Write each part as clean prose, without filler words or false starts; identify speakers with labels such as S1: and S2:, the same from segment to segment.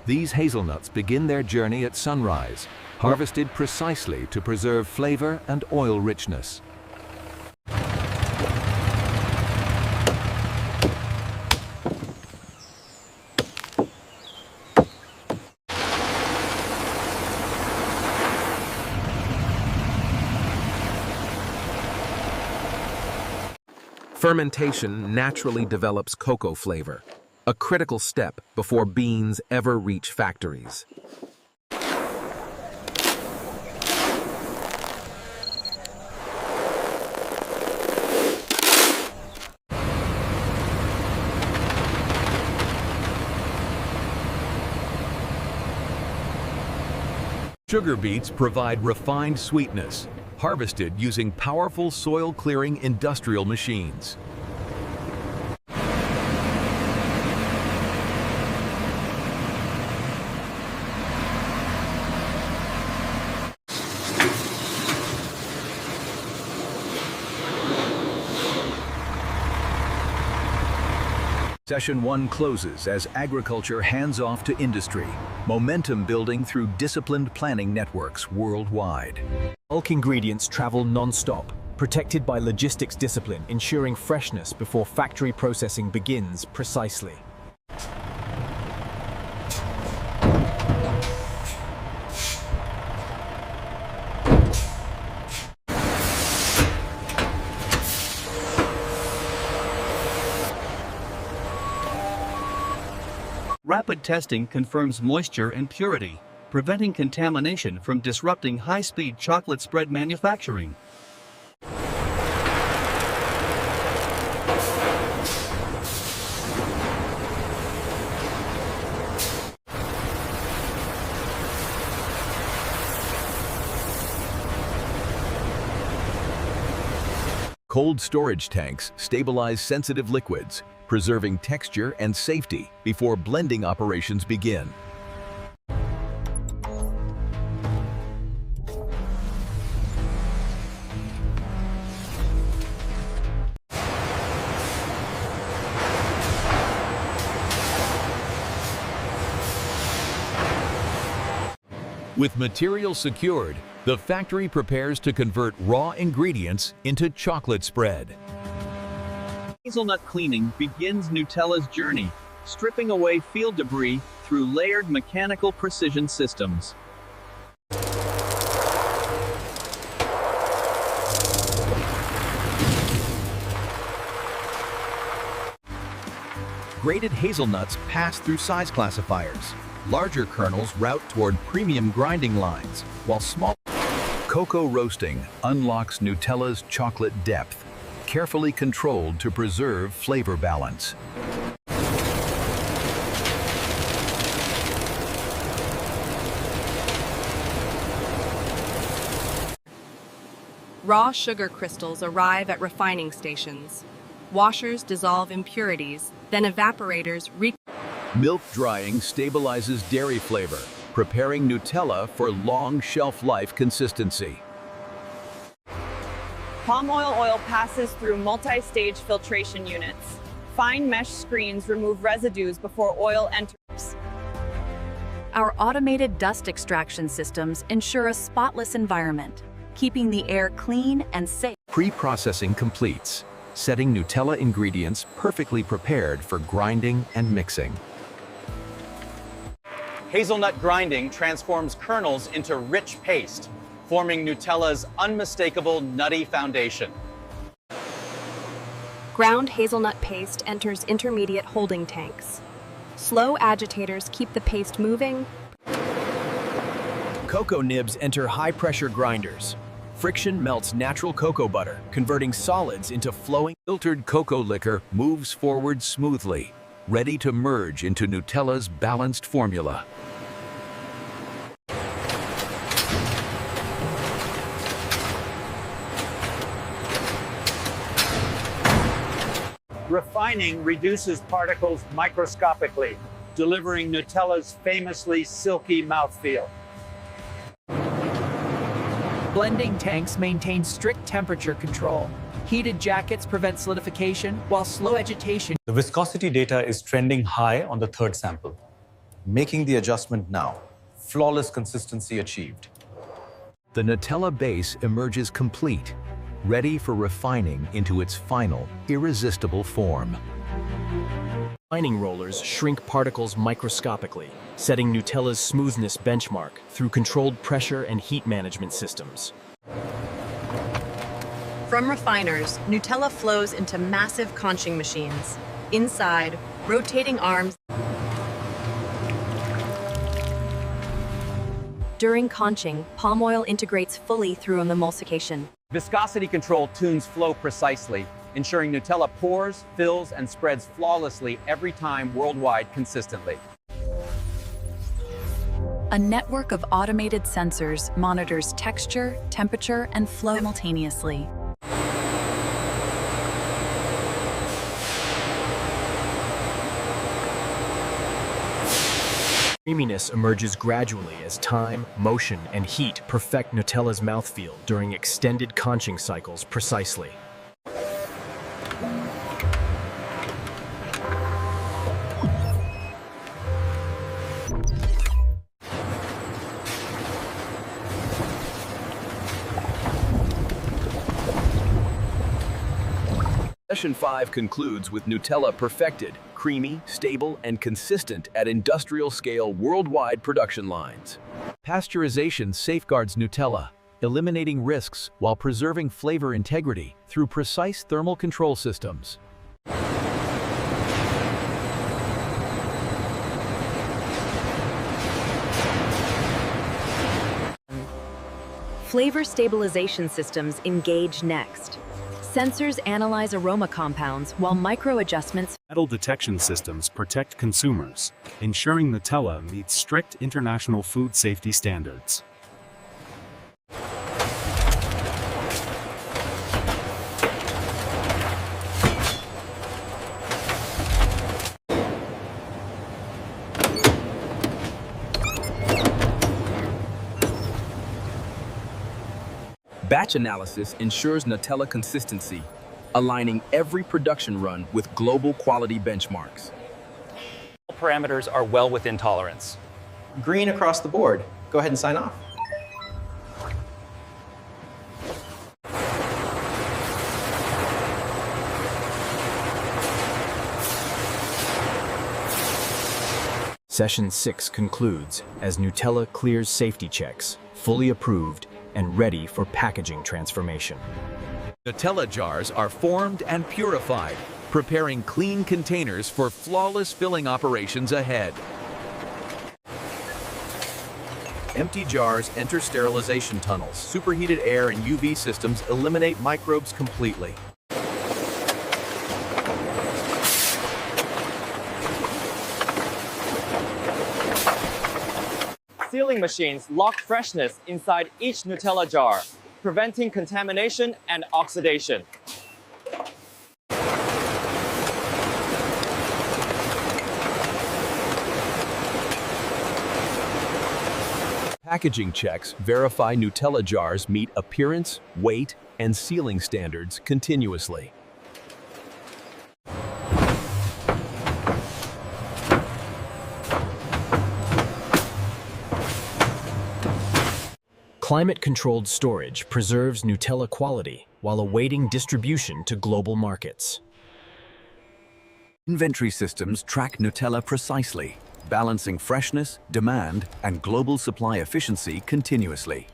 S1: These hazelnuts begin their journey at sunrise, harvested precisely to preserve flavor and oil richness.
S2: Fermentation naturally develops cocoa flavor, a critical step before beans ever reach factories.
S1: Sugar beets provide refined sweetness, harvested using powerful soil-clearing industrial machines. Session 1 closes as agriculture hands off to industry, momentum building through disciplined planning networks worldwide.
S3: Bulk ingredients travel non-stop, protected by logistics discipline, ensuring freshness before factory processing begins precisely.
S4: Rapid testing confirms moisture and purity, preventing contamination from disrupting high-speed chocolate spread manufacturing.
S1: Cold storage tanks stabilize sensitive liquids, preserving texture and safety before blending operations begin. With material secured, the factory prepares to convert raw ingredients into chocolate spread.
S4: Hazelnut cleaning begins Nutella's journey, stripping away field debris through layered mechanical precision systems.
S1: Graded hazelnuts pass through size classifiers. Larger kernels route toward premium grinding lines, while small cocoa roasting unlocks Nutella's chocolate depth, carefully controlled to preserve flavor balance.
S5: Raw sugar crystals arrive at refining stations. Washers dissolve impurities, then evaporators
S1: Milk drying stabilizes dairy flavor, preparing Nutella for long shelf life consistency.
S6: Palm oil passes through multi-stage filtration units. Fine mesh screens remove residues before oil enters.
S7: Our automated dust extraction systems ensure a spotless environment, keeping the air clean and safe.
S1: Pre-processing completes, setting Nutella ingredients perfectly prepared for grinding and mixing.
S8: Hazelnut grinding transforms kernels into rich paste, forming Nutella's unmistakable nutty foundation.
S5: Ground hazelnut paste enters intermediate holding tanks. Slow agitators keep the paste moving.
S3: Cocoa nibs enter high-pressure grinders. Friction melts natural cocoa butter, converting solids into flowing.
S1: Filtered cocoa liquor moves forward smoothly, ready to merge into Nutella's balanced formula.
S9: Refining reduces particles microscopically, delivering Nutella's famously silky mouthfeel.
S10: Blending tanks maintain strict temperature control. Heated jackets prevent solidification, while slow agitation.
S11: The viscosity data is trending high on the third sample. Making the adjustment now. Flawless consistency achieved.
S1: The Nutella base emerges complete, ready for refining into its final, irresistible form.
S3: Refining rollers shrink particles microscopically, setting Nutella's smoothness benchmark through controlled pressure and heat management systems.
S7: From refiners, Nutella flows into massive conching machines. Inside, rotating arms.
S5: During conching, palm oil integrates fully through an emulsification.
S8: Viscosity control tunes flow precisely, ensuring Nutella pours, fills, and spreads flawlessly every time worldwide consistently.
S7: A network of automated sensors monitors texture, temperature, and flow simultaneously.
S3: Creaminess emerges gradually as time, motion, and heat perfect Nutella's mouthfeel during extended conching cycles precisely.
S1: Session 5 concludes with Nutella perfected, creamy, stable, and consistent at industrial-scale worldwide production lines. Pasteurization safeguards Nutella, eliminating risks while preserving flavor integrity through precise thermal control systems.
S5: Flavor stabilization systems engage next. Sensors analyze aroma compounds while micro-adjustments.
S12: Metal detection systems protect consumers, ensuring Nutella meets strict international food safety standards.
S2: Batch analysis ensures Nutella consistency, aligning every production run with global quality benchmarks.
S8: All parameters are well within tolerance.
S13: Green across the board. Go ahead and sign off.
S3: Session 6 concludes as Nutella clears safety checks, fully approved and ready for packaging transformation.
S1: Nutella jars are formed and purified, preparing clean containers for flawless filling operations ahead. Empty jars enter sterilization tunnels. Superheated air and UV systems eliminate microbes completely.
S8: Sealing machines lock freshness inside each Nutella jar, preventing contamination and oxidation.
S1: Packaging checks verify Nutella jars meet appearance, weight, and sealing standards continuously.
S3: Climate-controlled storage preserves Nutella quality while awaiting distribution to global markets.
S1: Inventory systems track Nutella precisely, balancing freshness, demand, and global supply efficiency continuously.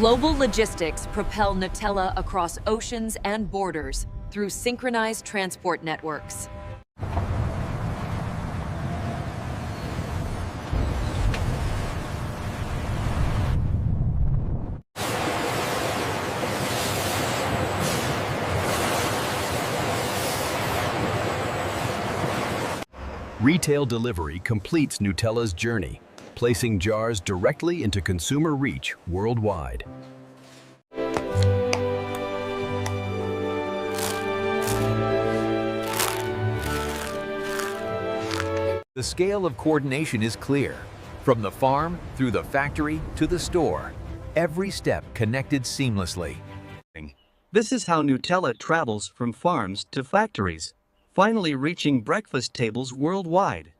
S7: Global logistics propel Nutella across oceans and borders through synchronized transport networks.
S1: Retail delivery completes Nutella's journey, placing jars directly into consumer reach worldwide. The scale of coordination is clear. From the farm, through the factory, to the store. Every step connected seamlessly.
S4: This is how Nutella travels from farms to factories, finally reaching breakfast tables worldwide.